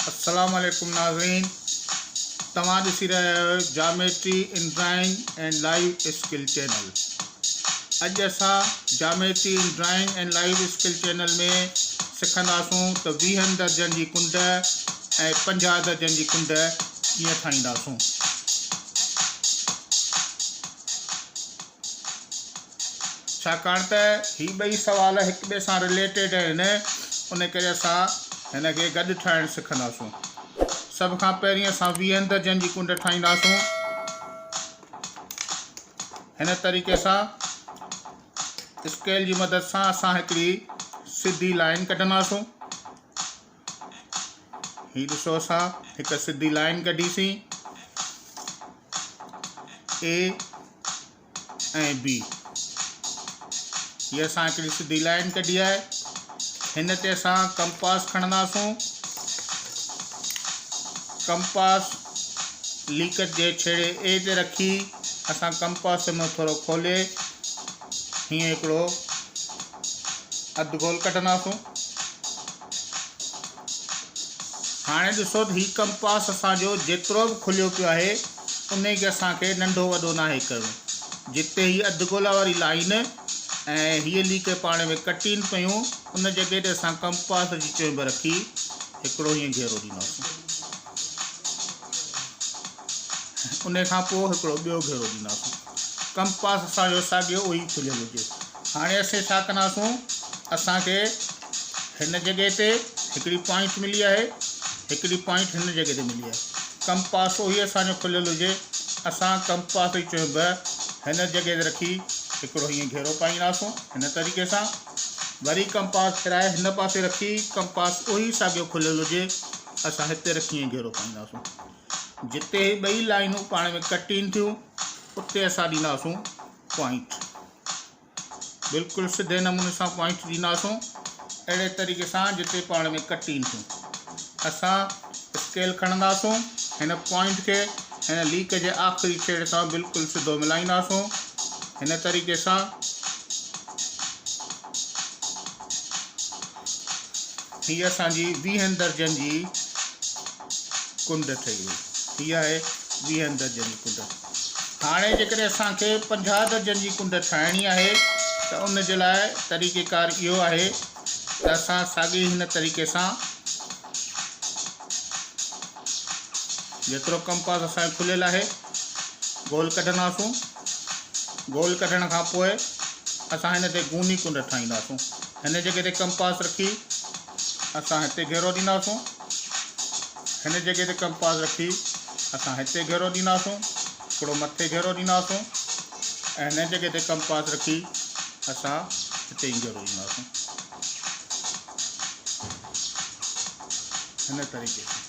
अस्सलामुअलैकुम नाज़रीन, तव्हां ॾिसी रहिया आहियो जामेट्री इन drawing and live skill channel. अॼु असां जामेट्री इन drawing and live skill channel में सिखंदासूं त 20 दर्जन जी कुंड ऐं 50 दर्जन जी कुंड कीअं ठाहींदासूं। छाकाणि त ही ॿई सवाल हिक ॿिए सां रिलेटेड आहिनि, उन करे असां हिन खे गॾु ठाहिणु सिखंदासूं। सभ खां पहिरीं असां 20 दर्जन जी कुंड ठाहींदासूं। हिन तरीक़े सां स्केल जी मदद सां असां हिकिड़ी सिधी लाइन कढंदासूं। ही ॾिसो, असां हिकु सिधी लाइन कढीसीं, ए ऐं बी। हीअ असां हिकिड़ी सिधी लाइन कढी आहे। हिन ते असां कंपास खणंदासूं। कंपास लीकट जे छेड़े ए ते रखी असां कंपास में थोरो खोले हीअं हिकिड़ो अधु गोल कढंदासूं। हाणे ॾिसो त हीउ कंपास असांजो जेतिरो बि खुलियो पियो आहे उन खे असांखे नंढो वॾो नाहे करिणो। जिते हीअ अधु गोला वारी लाइन ऐं हीअ लीक पाण में कटीनि पियूं, उन जॻह ते असां कंपास जी चुंब रखी हिकिड़ो हीअं घेरो ॾींदासीं। उन खां पोइ हिकिड़ो ॿियो घेरो ॾींदासीं। कंपास असांजो साॻियो उहो ई खुलियल हुजे। हाणे असीं छा कंदासूं, असांखे हिन जॻह ते हिकिड़ी पॉइंट मिली आहे, हिकिड़ी पॉइंट हिन जॻह ते मिली आहे। कंपास उहो ई असांजो खुलियल हुजे। असां कंपास जी चुंब हिन जॻह ते रखी हिकिड़ो हीअं घेरो पाईंदासूं। हिन तरीक़े सां वरी कंपास फिराए हिन पासे रखी, कंपास उहो ई साॻियो खुलियल हुजे, असां हिते रखी हीअं घेरो पाईंदासूं। जिते ॿई लाइनूं पाण में कटीनि थियूं उते असां ॾींदासूं पॉइंट। बिल्कुलु सिधे नमूने सां पॉइंट ॾींदासूं। अहिड़े तरीक़े सां जिते पाण में कटीनि थियूं असां स्केल खणंदासूं। हिन पॉइंट खे हिन लीक जे आख़िरी छेड़े सां बिल्कुलु सिधो मिलाईंदासूं। हिन तरीक़े सां हीअ असांजी 20 दर्जन जी कुंड ठही वई। हीअ आहे 20 दर्जन जी कुंड। हाणे जेकॾहिं असांखे 50 दर्जन जी कुंड ठाहिणी आहे त उन जे लाइ तरीक़ेकार इहो आहे त असां साॻी हिन तरीक़े सां जेतिरो कंपास असांजो खुलियल आहे गोल कढंदासूं। गोल कढण खां पोइ असां हिन ते गूनी कुंड ठाहींदासूं। हिन जॻह ते कंपास रखी असां हिते घेरो ॾींदासूं। हिन जॻह ते कंपास रखी असां हिते घेरो ॾींदासूं, हिकिड़ो मथे घेरो ॾींदासूं ऐं हिन जॻह ते कंपास रखी असां हिते ई घेरो ॾींदासूं। हिन तरीक़े सां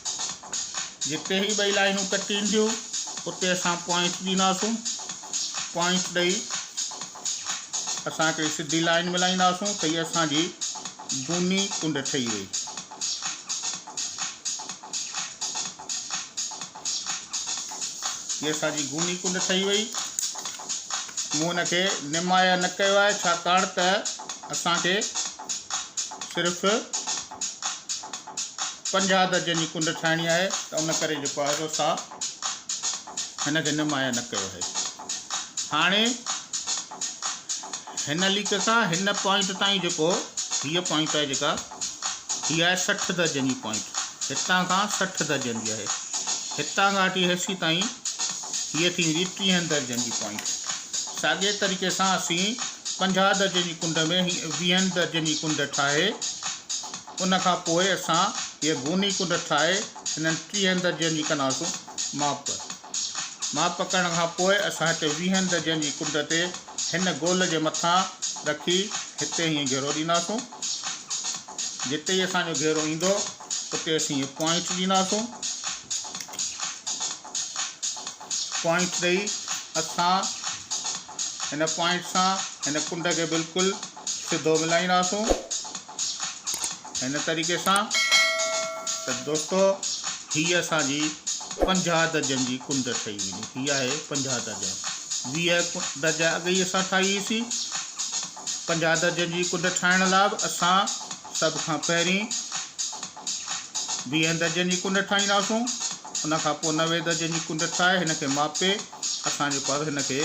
जिते ही ॿई लाइनूं कटीनि थियूं उते असां पॉइंट ॾींदासूं। पॉइंट ॾेई असां हिकिड़ी सिधी लाइन मिलाईंदासूं त हीअ असांजी गूनी कुंड ठही वई। हीअ असांजी गूनी कुंड ठही वई। मूं हुनखे निमाया न कयो आहे, छाकाणि त असांखे सिर्फ़ु 50 दर्जन जी कुंड ठाहिणी आहे, त उन करे जेको आहे असां हिनखे निमाया न कयो आहे। हाणे हिन लीक खां हिन पॉइंट ताईं जेको हीअ पॉइंट आहे जेका हीअ आहे 60 दर्जन जी पॉइंट। हितां खां 60 दर्जन जी आहे। हितां खां वठी हेसी ताईं हीअ थी वेंदी 30 दर्जन जी पॉइंट। साॻिए तरीक़े सां असीं 50 दर्जन जी कुंड में 20 दर्जन जी कुंड ठाहे उन खां पोइ असां हीअ गूनी कुंड ठाहे हिननि 30 दर्जन जी कंदासूं माप करण खां पोइ असां हिते 20 दर्जन जी कुंड ते हिन गोल जे मथां रखी हिते हीअं घेरो ॾींदासूं। जिते ई असांजो घेरो ईंदो उते असीं हीअ पॉइंट ॾींदासूं। पॉइंट ॾेई असां हिन पॉइंट सां हिन कुंड खे बिल्कुलु सिधो मिलाईंदासूं। हिन तरीक़े सां त दोस्तो हीअ असांजी 50 दर्जन जी कुंड ठही वेंदी। हीअ आहे 50 दर्जन। 20 दर्जा अॻु ई असां ठाही हुईसीं। 50 दर्जन जी कुंड ठाहिण लाइ बि असां सभ खां पहिरीं 20 दर्जन जी कुंड ठाहींदासूं। उन खां पोइ 90 दर्जन जी कुंड ठाहे हिन खे मापे असां जेको आहे हिन खे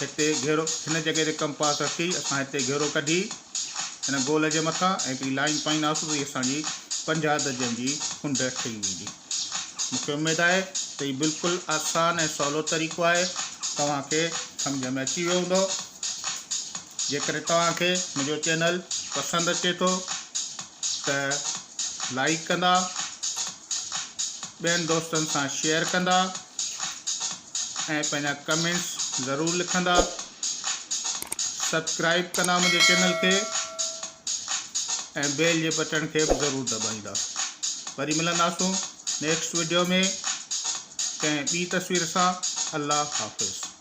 हिते घेरो हिन जॻह ते कंपास रखी असां हिते घेरो कढी हिन गोल जे मथां ऐं हिकिड़ी लाइन पाईंदासीं त हीअ असांजी 50 दर्जन जी कुंड ठही वेंदी। मूंखे उमेद आहे त हीउ बिल्कुलु आसान ऐं सवलो तरीक़ो आहे, तव्हांखे सम्झ में अची वियो हूंदो। जेकॾहिं तव्हांखे मुंहिंजो चैनल पसंदि अचे थो त लाइक कंदा, ॿियनि दोस्तनि सां शेयर कंदा ऐं पंहिंजा कमेंट्स ज़रूरु लिखंदा। सब्सक्राइब कंदा मुंहिंजे चैनल खे ऐं बेल जे बटन खे बि ज़रूरु दॿाईंदा। वरी मिलंदासूं नेक्स्ट वीडियो में कंहिं ॿी तस्वीर सां। अल्लाह हाफ़िज़।